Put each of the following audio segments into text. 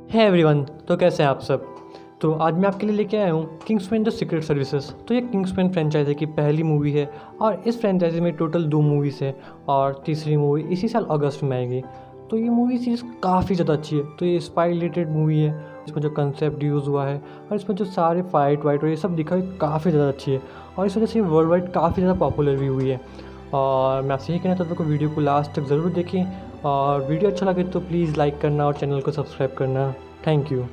है एवरीवन। तो कैसे हैं आप सब। तो आज मैं आपके लिए लेके आया हूँ किंग्समैन द सीक्रेट सर्विसेज। तो ये किंग्समैन फ्रेंचाइजी की पहली मूवी है और इस फ्रेंचाइजी में टोटल 2 मूवीज़ है और तीसरी मूवी इसी साल अगस्त में आएगी। तो ये मूवी सीरीज़ काफ़ी ज़्यादा अच्छी है। तो ये स्पाई रिलेटेड मूवी है। इसमें जो कंसेप्ट यूज़ हुआ है और इसमें जो सारे फाइट वाइट और ये सब दिखा है काफ़ी ज़्यादा अच्छी है और इस वजह से वर्ल्ड वाइड काफ़ी ज़्यादा पॉपुलर भी हुई है। और मैं आपसे यही कहना चाहता हूँ कि वीडियो को लास्ट तक ज़रूर देखें और वीडियो अच्छा लगे तो प्लीज़ लाइक करना और चैनल को सब्सक्राइब करना। Thank you.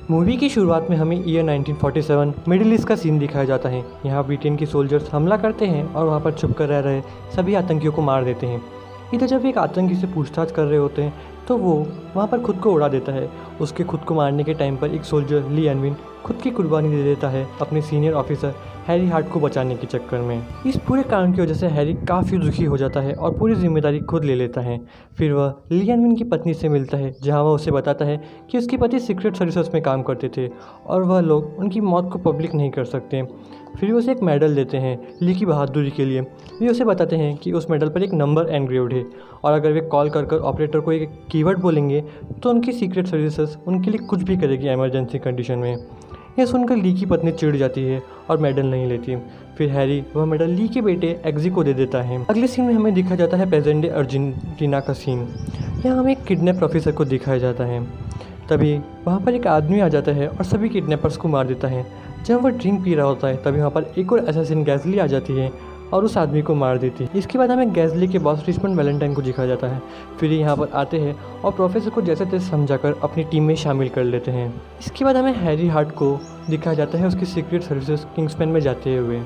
मूवी की शुरुआत में हमें ईयर 1947 मिडिल ईस्ट का सीन दिखाया जाता है। यहाँ ब्रिटेन के सोल्जर्स हमला करते हैं और वहाँ पर छुप कर रह रहे सभी आतंकियों को मार देते हैं। इधर जब एक आतंकी से पूछताछ कर रहे होते हैं तो वो वहाँ पर खुद को उड़ा देता है। उसके खुद को मारने के टाइम पर एक सोल्जर ली एनविन खुद की कुर्बानी दे देता है अपने सीनियर ऑफिसर हैरी हार्ट को बचाने के चक्कर में। इस पूरे कारण की वजह से हैरी काफ़ी दुखी हो जाता है और पूरी जिम्मेदारी खुद ले लेता है। फिर वह ली एनविन की पत्नी से मिलता है जहां वह उसे बताता है कि उसके पति सीक्रेट सर्विसेज में काम करते थे और वह लोग उनकी मौत को पब्लिक नहीं कर सकते। फिर उसे एक मेडल देते हैं ली की बहादुरी के लिए। वे उसे बताते हैं कि उस मेडल पर एक नंबर एनग्रेव्ड है और अगर वे कॉल कर ऑपरेटर को एक कीवर्ड बोलेंगे तो उनकी सीक्रेट सर्विसेज उनके लिए कुछ भी करेगी इमरजेंसी कंडीशन में। यह सुनकर ली की पत्नी चिढ़ जाती है और मेडल नहीं लेती। फिर हैरी वह मेडल ली के बेटे एग्जी को दे देता है। अगले सीन में हमें दिखाया जाता है प्रेजेंट डे अर्जेंटीना का सीन। यहाँ हमें एक किडनैप प्रोफेसर को दिखाया जाता है। तभी वहाँ पर एक आदमी आ जाता है और सभी किडनैपर्स को मार देता है। जब वह ड्रिंक पी रहा होता है तभी वहाँ पर एक और असैसिन गैसली आ जाती है और उस आदमी को मार देती है। इसके बाद हमें गैसली के बॉस रिचमंड वैलेंटाइन को दिखाया जाता है। फिर यहाँ पर आते हैं और प्रोफेसर को जैसे तैसे समझाकर अपनी टीम में शामिल कर लेते हैं। इसके बाद हमें हैरी हार्ट को दिखाया जाता है उसकी सीक्रेट सर्विसेज किंग्समैन में जाते हुए।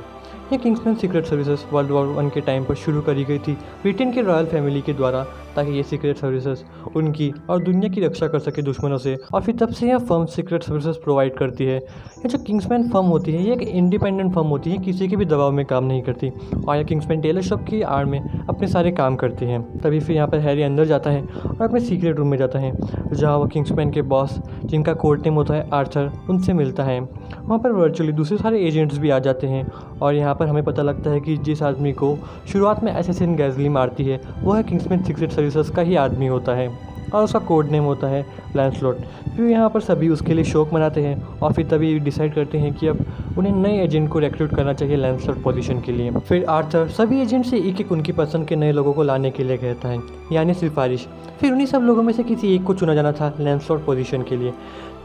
यह Kingsman secret services world war 1 के टाइम पर शुरू करी गई थी ब्रिटेन के रॉयल फैमिली के द्वारा, ताकि ये सीक्रेट सर्विसेज उनकी और दुनिया की रक्षा कर सके दुश्मनों से। और फिर तब से यह फर्म सीक्रेट सर्विसेज प्रोवाइड करती है। ये जो किंग्समैन फर्म होती है ये एक इंडिपेंडेंट फर्म होती है, किसी के भी दबाव में काम नहीं करती और यह किंग्समैन टेलर शॉप की आड़ में अपने सारे काम करती है। तभी फिर यहाँ पर हैरी अंदर जाता है और अपने सीक्रेट रूम में जाता है जहाँ वह किंग्समैन के बॉस जिनका कोड नेम होता है आर्थर उनसे मिलता है। वहाँ पर वर्चुअली दूसरे सारे एजेंट्स भी आ जाते हैं और यहाँ पर हमें पता लगता है कि जिस आदमी को शुरुआत में असैसिन गैसली मारती है वह किंग्समैन सीक्रेट सर्विसेज का ही आदमी होता है और उसका कोड नेम होता है लैंसलॉट। फिर यहाँ पर सभी उसके लिए शोक मनाते हैं और फिर तभी डिसाइड करते हैं कि अब उन्हें नए एजेंट को रिक्रूट करना चाहिए लैंसलॉट पोजीशन के लिए। फिर आर्थर सभी एजेंट से एक एक उनकी पसंद के नए लोगों को लाने के लिए कहता है, यानी सिफारिश। फिर उन्हीं सब लोगों में से किसी एक को चुना जाना था लैंसलॉट पोजीशन के लिए।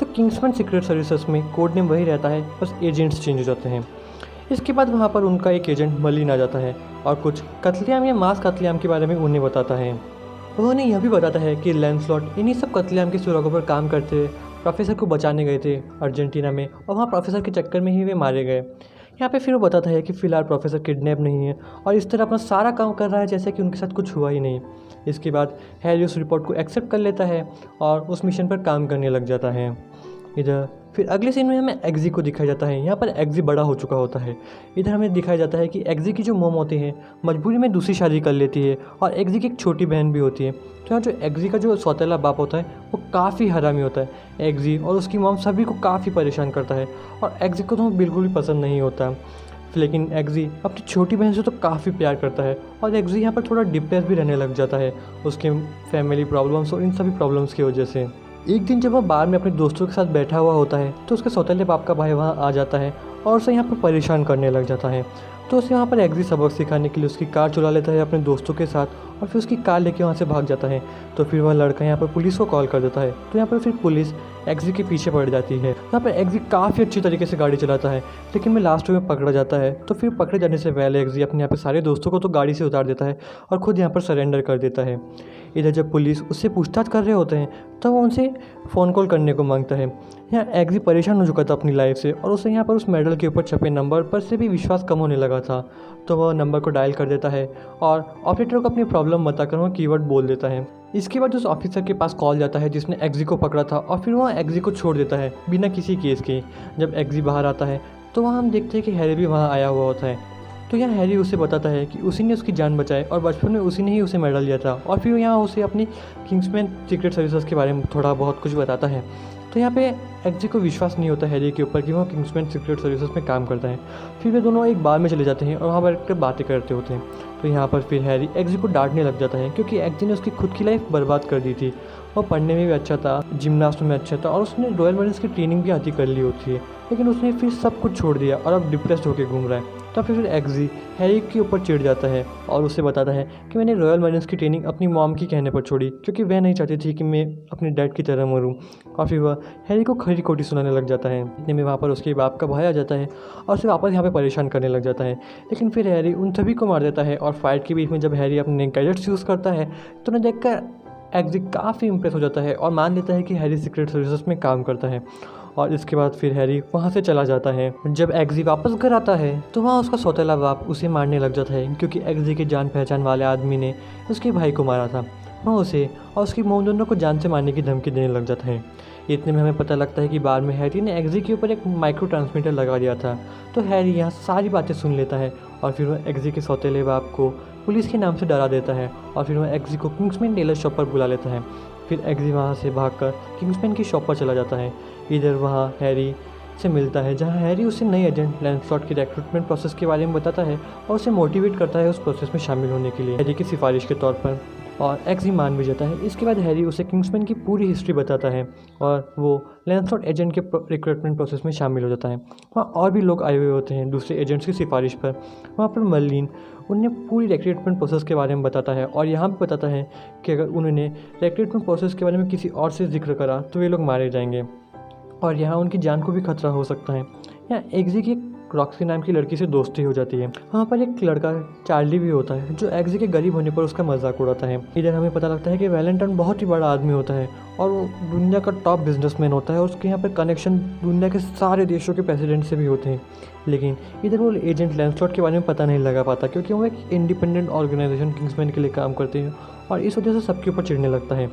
तो किंग्समैन सीक्रेट सर्विसेज में कोड नेम वही रहता है, बस एजेंट्स चेंज हो जाते हैं। इसके बाद वहाँ पर उनका एक एजेंट मलिन आ जाता है और कुछ कत्लेआम या मास कत्लेआम के बारे में उन्हें बताता है। उन्होंने यह भी बताता है कि लैंसलॉट इन्हीं सब कत्लेआम के सुरागों पर काम करते हुए प्रोफेसर को बचाने गए थे अर्जेंटीना में और वहाँ प्रोफेसर के चक्कर में ही वे मारे गए। यहाँ पे फिर वो बताता है कि फ़िलहाल प्रोफेसर किडनैप नहीं है और इस तरह अपना सारा काम कर रहा है जैसे कि उनके साथ कुछ हुआ ही नहीं। इसके बाद हैरी उस रिपोर्ट को एक्सेप्ट कर लेता है और उस मिशन पर काम करने लग जाता है। इधर फिर अगले सीन में हमें एग्जी को दिखाया जाता है। यहाँ पर एग्जी बड़ा हो चुका होता है। इधर हमें दिखाया जाता है कि एग्जी की जो मोम होती है मजबूरी में दूसरी शादी कर लेती है और एग्जी की एक छोटी बहन भी होती है। तो यहाँ जो एग्जी का जो सौतेला बाप होता है वो काफ़ी हरामी होता है। एग्जी और उसकी मोम सभी को काफ़ी परेशान करता है और एग्जी को तो बिल्कुल भी पसंद नहीं होता। लेकिन एग्जी अपनी छोटी बहन से तो काफ़ी प्यार करता है और एग्जी यहाँ पर थोड़ा डिप्रेस भी रहने लग जाता है उसके फैमिली प्रॉब्लम्स और इन सभी प्रॉब्लम्स की वजह से। एक दिन जब वह बार में अपने दोस्तों के साथ बैठा हुआ होता है तो उसके सौतेले बाप का भाई वहाँ आ जाता है और उसे यहाँ पर परेशान करने लग जाता है। तो उसे वहाँ पर एग्जी सबक सिखाने के लिए उसकी कार चुरा लेता है अपने दोस्तों के साथ और फिर उसकी कार लेके वहाँ से भाग जाता है। तो फिर वह लड़का यहाँ पर पुलिस को कॉल कर देता है। तो यहाँ पर फिर पुलिस एग्जी के पीछे पड़ जाती है। यहाँ पर एग्जी काफ़ी अच्छी तरीके से गाड़ी चलाता है लेकिन में लास्ट में पकड़ा जाता है। तो फिर पकड़े जाने से पहले एग्जी अपने यहाँ पर सारे दोस्तों को तो गाड़ी से उतार देता है और ख़ुद यहाँ पर सरेंडर कर देता है। इधर जब पुलिस उससे पूछताछ कर रहे होते हैं तो वो उनसे फ़ोन कॉल करने को मांगता है। यहाँ एग्जी परेशान हो चुका था अपनी लाइफ से और उसे यहाँ पर उस मेडल के ऊपर छपे नंबर पर से भी विश्वास कम होने लगा था। तो वह नंबर को डायल कर देता है और ऑपरेटर को अपनी प्रॉब्लम बताकर वह कीवर्ड बोल देता है। इसके बाद उस ऑफिसर के पास कॉल जाता है जिसने एग्जी को पकड़ा था और फिर वह एग्जी को छोड़ देता है बिना किसी केस के। जब एग्जी बाहर आता है तो वहाँ हम देखते हैं कि हैरी भी वहाँ आया हुआ होता है। तो यहाँ हैरी उसे बताता है कि उसी ने उसकी जान बचाई और बचपन में उसी ने ही उसे मेडल दिया था और फिर यहाँ उसे अपनी किंग्समैन सीक्रेट सर्विसेज के बारे में थोड़ा बहुत कुछ बताता है। तो यहाँ पे एग्जी को विश्वास नहीं होता हैरी के ऊपर कि वह किंग्समैन सीक्रेट सर्विसेज में काम करता है। फिर वे दोनों एक बार में चले जाते हैं और वहाँ बैठ कर बातें करते होते हैं। तो यहाँ पर फिर हैरी एग्जी को डांटने लग जाता है क्योंकि एग्जी ने उसकी खुद की लाइफ बर्बाद कर दी थी। वो पढ़ने में भी अच्छा था, जिम्नास्ट में अच्छा था और उसने रॉयल मार्ines की ट्रेनिंग भी आती कर ली होती है, लेकिन उसने फिर सब कुछ छोड़ दिया और अब डिप्रेस्ड होकर घूम रहा है। तब फिर एग्जी हैरी के ऊपर चिढ़ जाता है और उसे बताता है कि मैंने रॉयल मार्ines की ट्रेनिंग अपनी मॉम की कहने पर छोड़ी क्योंकि वह नहीं चाहती थी कि मैं अपने डैड की तरह मरूं। और फिर वह हैरी को खरी खोटी सुनाने लग जाता है। इतने में वहाँ पर उसके बाप का भाई आ जाता है और उसे वापस यहाँ पे परेशान करने लग जाता है, लेकिन फिर हैरी उन सभी को मार देता है। और फाइट के बीच में जब हैरी अपने गैजेट्स यूज़ करता है तो उन्हें देखकर एग्जी काफ़ी इम्प्रेस हो जाता है और मान लेता है कि हैरी सीक्रेट सर्विसेज में काम करता है। और इसके बाद फिर हैरी वहाँ से चला जाता है। जब एग्जी वापस घर आता है तो वहाँ उसका सौतेला बाप उसे मारने लग जाता है क्योंकि एग्जी के जान पहचान वाले आदमी ने उसके भाई को मारा था। वहाँ उसे और उसकी मोम दोनों को जान से मारने की धमकी देने लग जाता है। इतने में हमें पता लगता है कि बाद में हैरी ने एग्जी के ऊपर एक माइक्रो ट्रांसमीटर लगा दिया था। तो हैरी यहाँ सारी बातें सुन लेता है और फिर वह एग्जी के सौतेले बाप को पुलिस के नाम से डरा देता है और फिर वह एग्जी को किंग्समैन टेलर शॉप पर बुला लेता है। फिर एग्जी वहाँ से भागकर किंग्समैन की शॉप पर चला जाता है। इधर वहाँ हैरी से मिलता है जहाँ हैरी उसे नई एजेंट लैंसलॉट की रिक्रूटमेंट प्रोसेस के बारे में बताता है और उसे मोटिवेट करता है उस प्रोसेस में शामिल होने के लिए हैरी की सिफारिश के तौर पर, और एग्जी मान भी जाता है। इसके बाद हैरी उसे किंग्समैन की पूरी हिस्ट्री बताता है और वो लैंसलॉट एजेंट के रिक्रूटमेंट प्रोसेस में शामिल हो जाता है। वहाँ और भी लोग आए हुए होते हैं दूसरे एजेंट्स की सिफारिश पर। वहाँ पर मर्लिन उन्हें पूरी रिक्रूटमेंट प्रोसेस के बारे में बताता है और यहाँ भी बताता है कि अगर उन्होंने रिक्रूटमेंट प्रोसेस के बारे में किसी और से जिक्र करा तो वे लोग मारे जाएंगे और यहाँ उनकी जान को भी खतरा हो सकता है। यहाँ एग्जी की रॉक्सी नाम की लड़की से दोस्ती हो जाती है। वहाँ पर एक लड़का चार्ली भी होता है जो एग्जी के गरीब होने पर उसका मजाक उड़ाता है। इधर हमें पता लगता है कि वैलेंटाइन बहुत ही बड़ा आदमी होता है और वो दुनिया का टॉप बिजनेसमैन होता है और उसके यहाँ पर कनेक्शन दुनिया के सारे देशों के प्रेसिडेंट से भी होते हैं। लेकिन इधर वो एजेंट लैंसलॉट के बारे में पता नहीं लगा पाता क्योंकि वो एक इंडिपेंडेंट ऑर्गेनाइजेशन किंग्समैन के लिए काम करते हैं और इस वजह से सबके ऊपर चिढ़ने लगता है।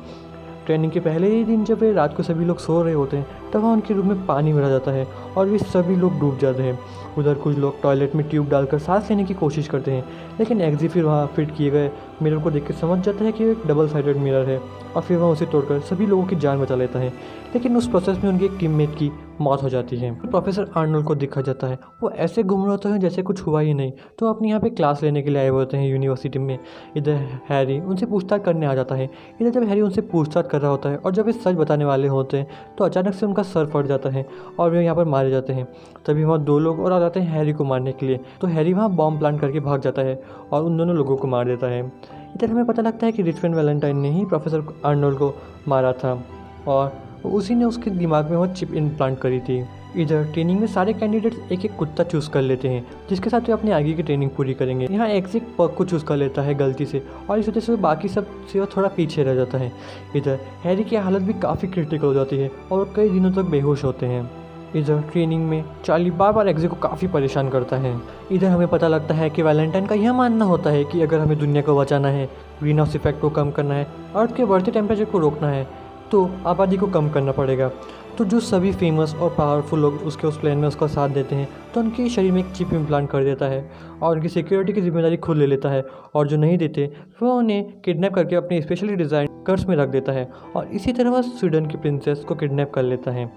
ट्रेनिंग के पहले ही दिन जब रात को सभी लोग सो रहे होते हैं तब वहाँ उनके रूम में पानी भरा जाता है और वे सभी लोग डूब जाते हैं। उधर कुछ लोग टॉयलेट में ट्यूब डालकर सांस लेने की कोशिश करते हैं, लेकिन एग्जी फिर वहाँ फिट किए गए मिरर को देखकर समझ जाता है कि वो एक डबल साइडेड मिरर है और फिर वहाँ उसे तोड़कर सभी लोगों की जान बचा लेता है। लेकिन उस प्रोसेस में उनकी एक टीममेट की मौत हो जाती है। प्रोफेसर आर्नोल्ड को दिखा जाता है, वो ऐसे घूम रहे होते हैं जैसे कुछ हुआ ही नहीं। तो अपने यहाँ पे क्लास लेने के लिए आए हुए होते हैं यूनिवर्सिटी में। इधर हैरी उनसे पूछताछ करने आ जाता है। इधर जब हैरी उनसे पूछताछ कर रहा होता है और जब वे सच बताने वाले होते हैं तो अचानक से उनका सर फट जाता है और वे यहाँ पर मारे जाते हैं। तभी वहाँ दो लोग और आ जाते हैं हैरी को मारने के लिए। तो हैरी वहाँ बॉम्ब प्लांट करके भाग जाता है और उन दोनों लोगों को मार देता है। इधर हमें पता लगता है कि रिचमंड वैलेंटाइन ने ही प्रोफेसर आर्नोल्ड को मारा था और उसी ने उसके दिमाग में वो चिप इम्प्लांट करी थी। इधर ट्रेनिंग में सारे कैंडिडेट्स एक एक कुत्ता चूज़ कर लेते हैं जिसके साथ वे अपनी आगे की ट्रेनिंग पूरी करेंगे। यहाँ एक पग को चूज़ कर लेता है गलती से और इस वजह से बाकी सब से वो थोड़ा पीछे रह जाता है। इधर हैरी की हालत भी काफ़ी क्रिटिकल हो जाती है और वो कई दिनों तक बेहोश होते हैं। इधर ट्रेनिंग में चार्ली बार बार एग्जी को काफ़ी परेशान करता है। इधर हमें पता लगता है कि वैलेंटाइन का यह मानना होता है कि अगर हमें दुनिया को बचाना है, ग्रीन हाउस इफेक्ट को कम करना है, अर्थ के बढ़ते टेम्परेचर को रोकना है तो आबादी को कम करना पड़ेगा। तो जो सभी फेमस और पावरफुल लोग उसके उस प्लान में उसका साथ देते हैं तो उनके शरीर में एक चिप इम्प्लांट कर देता है और उनकी सिक्योरिटी की जिम्मेदारी खुद ले लेता है। और जो नहीं देते वो उन्हें किडनैप करके अपने स्पेशली डिज़ाइन कर्स में रख देता है और इसी तरह वह स्वीडन की प्रिंसेस को किडनैप कर लेता है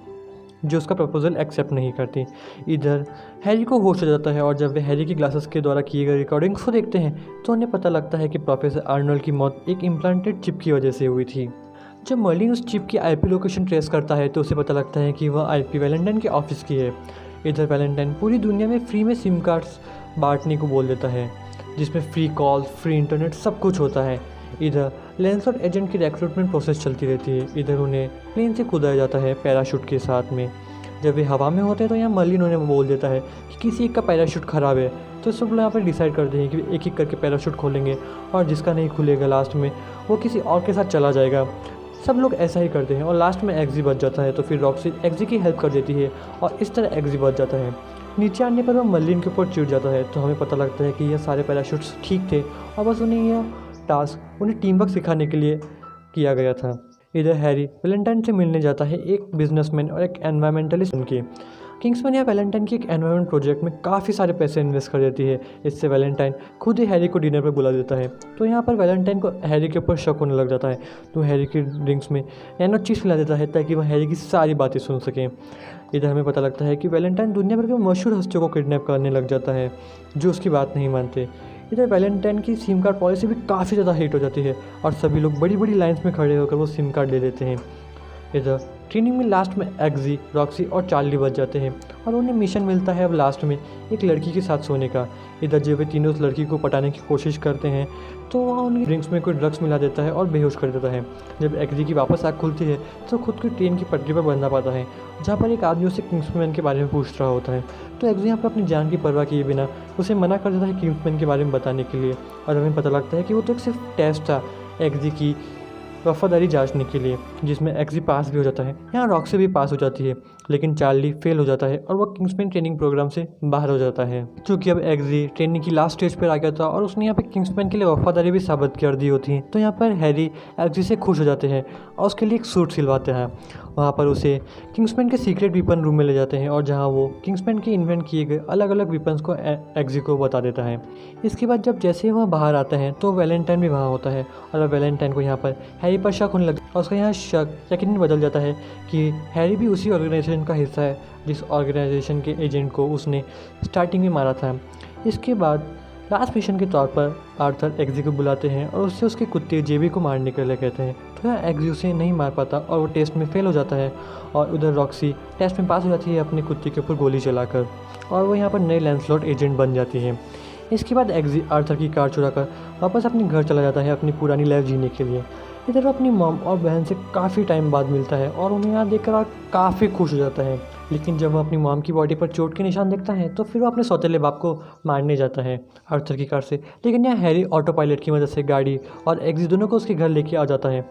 जो उसका प्रपोजल एक्सेप्ट नहीं करती। इधर हैरी को होश हो जाता है और जब वे हैरी की ग्लासेस के द्वारा किए गए रिकॉर्डिंग्स को देखते हैं तो उन्हें पता लगता है कि प्रोफेसर आर्नोल्ड की मौत एक इम्प्लांटेड चिप की वजह से हुई थी। जब मर्लिन उस चिप की आईपी लोकेशन ट्रेस करता है तो उसे पता लगता है कि वह आईपी वैलेंटाइन के ऑफिस की है। इधर वैलेंटाइन पूरी दुनिया में फ्री में सिम कार्ड्स बांटने को बोल देता है जिसमें फ्री कॉल, फ्री इंटरनेट सब कुछ होता है। इधर लैंसलॉट एजेंट की रिक्रूटमेंट प्रोसेस चलती रहती है। इधर उन्हें प्लेन से कूदाया जाता है पैराशूट के साथ में। जब वे हवा में होते हैं तो यहाँ मर्लिन उन्हें बोल देता है कि किसी एक का पैराशूट ख़राब है। तो सब लोग यहाँ पर डिसाइड करते हैं कि एक एक करके पैराशूट खोलेंगे और जिसका नहीं खुलेगा लास्ट में वो किसी और के साथ चला जाएगा। सब लोग ऐसा ही करते हैं और लास्ट में एग्जी बच जाता है तो फिर रॉक्सी एग्जी की हेल्प कर देती है और इस तरह एग्जी बच जाता है। नीचे आने पर वह मर्लिन के ऊपर चिढ़ जाता है तो हमें पता लगता है कि यह सारे पैराशूट्स ठीक थे और बस उन्हें यह टास्क उन्हें टीम वर्क सिखाने के लिए किया गया था। इधर हैरी वैलेंटाइन से मिलने जाता है एक बिजनेसमैन और एक एनवायरमेंटलिस्ट उनके। किंग्समैन या वैलेंटाइन की एक एनवायरमेंट प्रोजेक्ट में काफ़ी सारे पैसे इन्वेस्ट कर देती है। इससे वैलेंटाइन खुद ही हैरी को डिनर पर बुला देता है। तो यहाँ पर वैलेंटाइन को हैरी के ऊपर शक होने लग जाता है तो हैरी की ड्रिंक्स में नैनो चीज़ मिला देता है ताकि वह हैरी की सारी बातें सुन सकें। इधर हमें पता लगता है कि वैलेंटाइन दुनिया भर के मशहूर हस्तियों को किडनैप करने लग जाता है जो उसकी बात नहीं मानते। इधर वैलेंटाइन की सिम कार्ड पॉलिसी भी काफ़ी ज़्यादा हिट हो जाती है और सभी लोग बड़ी बड़ी लाइन्स में खड़े होकर वो सिम कार्ड ले लेते हैं। इधर ट्रेनिंग में लास्ट में एक्जी, रॉक्सी और चार्ली बच जाते हैं और उन्हें मिशन मिलता है अब लास्ट में एक लड़की के साथ सोने का। इधर जब वे तीनों उस लड़की को पटाने की कोशिश करते हैं तो वहाँ उनकी ड्रिंक्स में कोई ड्रग्स मिला देता है और बेहोश कर देता है। जब एक्जी की वापस आँख खुलती है तो खुद की ट्रेन की पटरी पर बंधा पाता है, जहाँ पर एक आदमी उसे किंग्समैन के बारे में पूछ रहा होता है। तो एक्जी यहाँ पर अपनी जान की परवाह किए बिना उसे मना कर देता है किंग्समैन के बारे में बताने के लिए, और हमें पता लगता है कि वो तो एक सिर्फ टेस्ट था एक्जी की वफादारी जांचने के लिए, जिसमें एक्जी पास भी हो जाता है। यहाँ रॉक्सी भी पास हो जाती है, लेकिन चार्ली फेल हो जाता है और वह किंग्समैन ट्रेनिंग प्रोग्राम से बाहर हो जाता है। क्योंकि अब एक्जी ट्रेनिंग की लास्ट स्टेज पर आ गया था और उसने यहाँ पे किंग्समैन के लिए वफादारी भी साबित कर दी होती है। तो यहाँ पर हैरी एक्जी से खुश हो जाते हैं और उसके लिए एक सूट सिलवाते हैं। वहाँ पर उसे किंग्समैन के सीक्रेट वीपन रूम में ले जाते हैं और जहाँ वो किंग्समैन के इन्वेंट किए गए अलग अलग वीपन्स को एक्जी को बता देता है। इसके बाद जब जैसे ही वह बाहर आता है तो वैलेंटाइन भी वहाँ होता है और अब वैलेंटाइन को यहाँ पर हैरी पर शक होने लगता है और उसका यहाँ शक यकीनन बदल जाता है कि हैरी भी उसी ऑर्गेनाइजेशन का हिस्सा है जिस ऑर्गेनाइजेशन के एजेंट को उसने स्टार्टिंग में मारा था। इसके बाद लास्ट मिशन के तौर पर आर्थर एक्जी को बुलाते हैं और उससे उसके कुत्ते जेबी को मारने के लिए कहते हैं। तो यहाँ एक्जी उसे नहीं मार पाता और वो टेस्ट में फेल हो जाता है और उधर रॉक्सी टेस्ट में पास हो जाती है अपने कुत्ते के ऊपर गोली चलाकर, और वो यहाँ पर नए लैंसलॉट एजेंट बन जाती है। इसके बाद एक्जी आर्थर की कार चुराकर वापस अपने घर चला जाता है अपनी पुरानी लाइफ जीने के लिए। इधर वो अपनी मॉम और बहन से काफ़ी टाइम बाद मिलता है और उन्हें यहाँ देखकर काफ़ी खुश हो जाता है। लेकिन जब वो अपनी मॉम की बॉडी पर चोट के निशान देखता है तो फिर वो अपने सौतेले बाप को मारने जाता है आर्थर की कार से। लेकिन यहाँ हैरी ऑटो पायलट की मदद से गाड़ी और एक्जी दोनों को उसके घर लेके आ जाता है।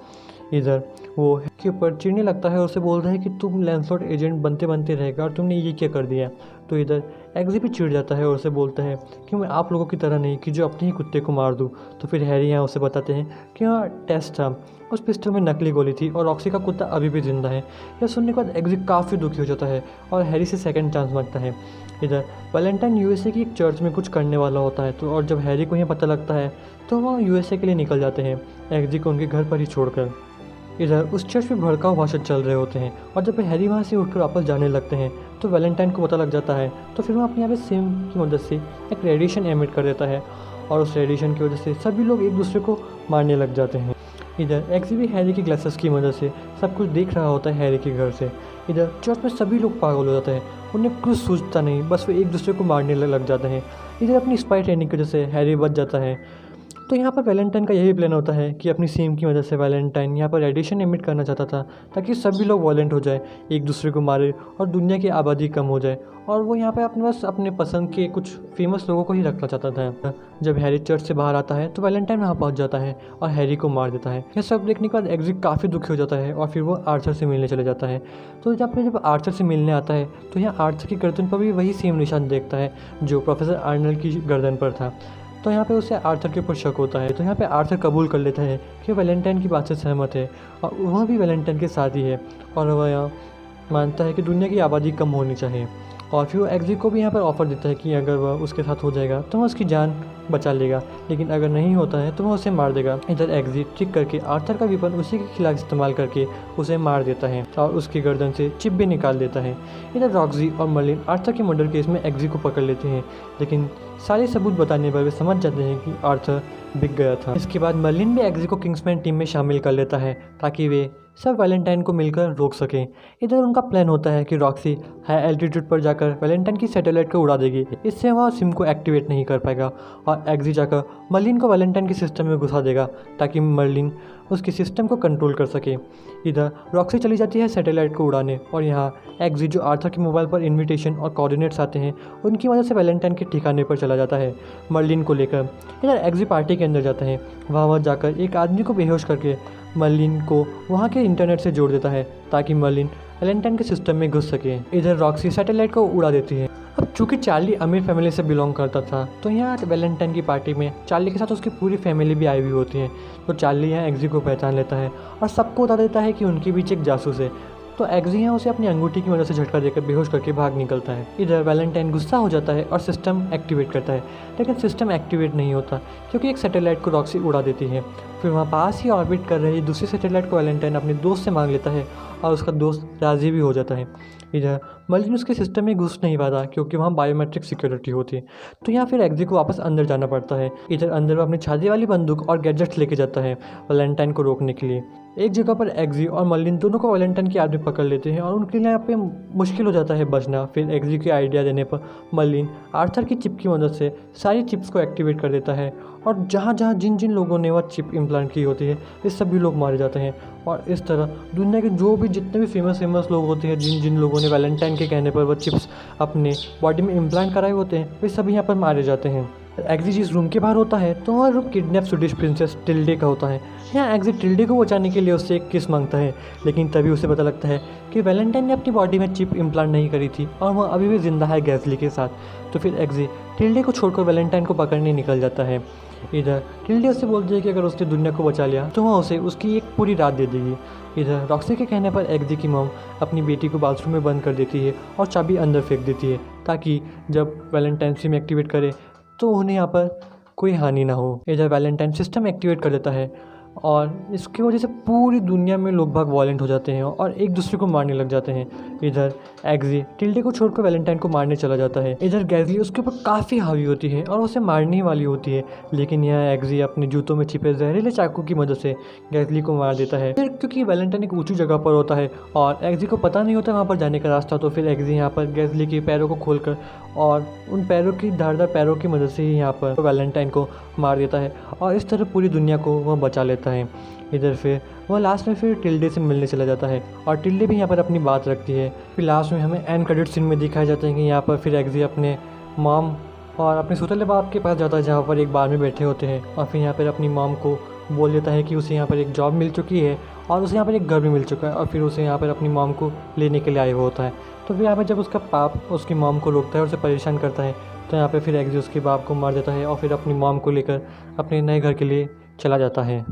इधर वो के ऊपर चिढ़ने लगता है और उसे बोलता है कि तुम लैंसलॉट एजेंट बनते बनते रहेगा और तुमने ये क्या कर दिया। तो इधर एक्जी भी चिढ़ जाता है और उसे बोलता है कि मैं आप लोगों की तरह नहीं कि जो अपने ही कुत्ते को मार दूँ। तो फिर हैरी यहाँ उसे बताते हैं कि हाँ टेस्ट था, उस पिस्टल में नकली गोली थी और रॉक्सी का कुत्ता अभी भी जिंदा है। यह सुनने के बाद एक्जी काफ़ी दुखी हो जाता है और हैरी से सेकंड चांस मांगता है। इधर वैलेंटाइन यूएसए की एक चर्च में कुछ करने वाला होता है तो और जब हैरी को यह पता लगता है तो वह यूएसए के लिए निकल जाते हैं एक्जी को उनके घर पर ही छोड़कर। इधर उस चर्च में भड़काऊ भाषण चल रहे होते हैं और जब हैरी वहाँ से उठकर वापस जाने लगते हैं तो वैलेंटाइन को पता लग जाता है। तो फिर वह अपने यहाँ पे सिम की मदद से एक रेडिएशन एमिट कर देता है और उस रेडिएशन की वजह से सभी लोग एक दूसरे को मारने लग जाते हैं। इधर एक्जी भी हैरी की ग्लासेस की मदद से सब कुछ देख रहा होता है हैरी के घर से। इधर चर्च में सभी लोग पागल हो जाते हैं, उन्हें कुछ सूझता नहीं, बस वो एक दूसरे को मारने लग जाते हैं। इधर अपनी स्पाई ट्रेनिंग की वजह से हैरी बच जाता है। तो यहाँ पर वैलेंटाइन का यही प्लान होता है कि अपनी सिम की वजह से वैलेंटाइन यहाँ पर रेडिएशन एमिट करना चाहता था ताकि सभी लोग वॉलेंट हो जाए, एक दूसरे को मारे और दुनिया की आबादी कम हो जाए, और वो यहाँ पे अपने पास अपने पसंद के कुछ फेमस लोगों को ही रखना चाहता था। जब हैरी चर्च से बाहर आता है तो वैलेंटाइन वहाँ पहुँच जाता है और हैरी को मार देता है। यह सब देखने के बाद एक्जी काफ़ी दुखी हो जाता है और फिर वो आर्थर से मिलने चले जाता है। तो जब आर्थर से मिलने आता है तो यहाँ आर्थर की गर्दन पर भी वही सेम निशान देखता है जो प्रोफेसर आर्नल्ड की गर्दन पर था। तो यहाँ पे उसे आर्थर के ऊपर शक होता है। तो यहाँ पे आर्थर कबूल कर लेता है कि वैलेंटाइन की बात से सहमत है और वह भी वैलेंटाइन के साथ ही है और वह यहाँ मानता है कि दुनिया की आबादी कम होनी चाहिए। और फिर वो एक्जी को भी यहाँ पर ऑफ़र देता है कि अगर वह उसके साथ हो जाएगा तो वह उसकी जान बचा लेगा, लेकिन अगर नहीं होता है तो वह उसे मार देगा। इधर एक्जी ट्रिक करके आर्थर का वेपन उसी के खिलाफ इस्तेमाल करके उसे मार देता है और उसकी गर्दन से चिप भी निकाल देता है। इधर रॉक्सी और मर्लिन आर्थर के मर्डर केस में एक्जी को पकड़ लेते हैं, लेकिन सारे सबूत बताने पर वे समझ जाते हैं कि आर्थर बिक गया था। इसके बाद मर्लिन भी एक्जी को किंग्समैन टीम में शामिल कर लेता है ताकि वे सब वैलेंटाइन को मिलकर रोक सकें। इधर उनका प्लान होता है कि रॉक्सी हाई एल्टीट्यूड पर जाकर वैलेंटाइन की सैटेलाइट को उड़ा देगी, इससे वह सिम को एक्टिवेट नहीं कर पाएगा, और एक्जी जाकर मर्लिन को वैलेंटाइन के सिस्टम में घुसा देगा ताकि मर्लिन उसके सिस्टम को कंट्रोल कर सके। इधर रॉक्सी चली जाती है सैटेलाइट को उड़ाने और यहाँ एक्जी जो आर्थर के मोबाइल पर इन्विटेशन और कोऑर्डिनेट्स आते हैं उनकी वजह से वैलेंटाइन के ठिकाने पर चला जाता है मर्लिन को लेकर। इधर एक्जी पार्टी के अंदर जाता है, वहाँ जाकर एक आदमी को बेहोश करके मर्लिन को वहाँ के इंटरनेट से जोड़ देता है ताकि मर्लिन वैलेंटाइन के सिस्टम में घुस सके। इधर रॉक्सी सैटेलाइट को उड़ा देती है। अब चूँकि चार्ली अमीर फैमिली से बिलोंग करता था तो यहाँ वैलेंटाइन की पार्टी में चार्ली के साथ उसकी पूरी फैमिली भी आई हुई होती है। तो चार्ली यहाँ एक्जी को पहचान लेता है और सबको बता देता है कि उनके बीच एक जासूस है। तो एग्जी यहाँ उसे अपनी अंगूठी की मदद से झटका देकर बेहोश करके भाग निकलता है। इधर वैलेंटाइन गुस्सा हो जाता है और सिस्टम एक्टिवेट करता है, लेकिन सिस्टम एक्टिवेट नहीं होता क्योंकि एक सैटेलाइट को रॉक्सी उड़ा देती है। फिर वहाँ पास ही ऑर्बिट कर रही दूसरी सैटेलाइट को वैलेंटाइन अपने दोस्त से मांग लेता है और उसका दोस्त राजी भी हो जाता है। इधर मर्लिन उसके सिस्टम में घुस नहीं पाता क्योंकि वहाँ बायोमेट्रिक सिक्योरिटी होती है, तो यहाँ फिर एग्जी को वापस अंदर जाना पड़ता है। इधर अंदर वो अपनी छाती वाली बंदूक और गैजेट्स लेके जाता है वैलेंटाइन को रोकने के लिए। एक जगह पर एग्जी और मर्लिन दोनों को वैलेंटाइन की आदमी पकड़ लेते हैं और उनके लिए यहाँ पे मुश्किल हो जाता है बचना। फिर एग्जी के आइडिया देने पर मर्लिन आर्थर की चिप की मदद से सारी चिप्स को एक्टिवेट कर देता है और जहाँ जहाँ जिन जिन लोगों ने वह चिप इम्प्लांट की होती है वे सभी लोग मारे जाते हैं। और इस तरह दुनिया के जो भी जितने भी फेमस लोग होते हैं, जिन जिन लोगों ने वैलेंटाइन के कहने पर वह चिप्स अपने बॉडी में इम्प्लांट कराए होते हैं, वे सभी यहाँ पर मारे जाते हैं। एग्जी जिस रूम के बाहर होता है तो वह room kidnap Swedish princess tilde का होता है। यहाँ एग्जी टिल्डे को बचाने के लिए उससे एक किस मांगता है, लेकिन तभी उसे पता लगता है कि वैलेंटाइन ने अपनी बॉडी में चिप इम्प्लांट नहीं करी थी और वह अभी भी जिंदा है गैज़ली के साथ। तो फिर एग्जी टिल्डे को छोड़कर वैलेंटाइन को पकड़ने निकल जाता है। इधर टिल्डे उससे बोलती है कि अगर उसने दुनिया को बचा लिया तो वह उसे उसकी एक पूरी रात दे देगी। इधर रॉक्सी के कहने पर एग्जी की मॉम अपनी बेटी को बाथरूम में बंद कर देती है और चाबी अंदर फेंक देती है ताकि जब वैलेंटाइन सिम एक्टिवेट करे तो उन्हें यहाँ पर कोई हानि ना हो। इधर वैलेंटाइन सिस्टम एक्टिवेट कर देता है और इसकी वजह से पूरी दुनिया में लोग भाग वॉलेंट हो जाते हैं और एक दूसरे को मारने लग जाते हैं। इधर एग्जी टिल्डे को छोड़कर वैलेंटाइन को मारने चला जाता है। इधर गैज़ली उसके ऊपर काफ़ी हावी होती है और उसे मारने ही वाली होती है, लेकिन यह एग्जी अपने जूतों में छिपे जहरीले चाकू की मदद से गैज़ली को मार देता है। फिर क्योंकि वैलेंटाइन एक ऊंची जगह पर होता है और एग्जी को पता नहीं होता वहाँ पर जाने का रास्ता, तो फिर एग्जी यहाँ पर गैज़ली के पैरों को खोलकर और उन पैरों की धारदार पैरों की मदद से ही यहाँ पर वैलेंटाइन को मार देता है और इस तरह पूरी दुनिया को वह बचा लेता है। इधर फिर वह लास्ट में फिर टिल्डे से मिलने चला जाता है और टिल्डे भी यहाँ पर अपनी बात रखती है। फिर लास्ट में हमें एंड क्रेडिट सीन में दिखाया जाता है कि यहाँ पर फिर एग्जी अपने मॉम और अपने सौतेले बाप के पास जाता है जहाँ पर एक बार में बैठे होते हैं और फिर यहाँ पर अपनी मॉम को बोल देता है कि उसे यहाँ पर एक जॉब मिल चुकी है और उसे यहाँ पर एक घर भी मिल चुका है और फिर उसे यहाँ पर अपनी मॉम को लेने के लिए आया हुआ होता है। तो फिर यहाँ पर जब उसका पाप उसकी मॉम को रोकता है और उसे परेशान करता है तो यहाँ पे फिर एग्जी उसके बाप को मार देता है और फिर अपनी मॉम को लेकर अपने नए घर के लिए चला जाता है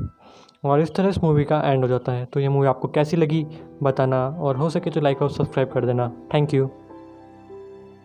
और इस तरह इस मूवी का एंड हो जाता है। तो ये मूवी आपको कैसी लगी बताना और हो सके तो लाइक और सब्सक्राइब कर देना। Thank you.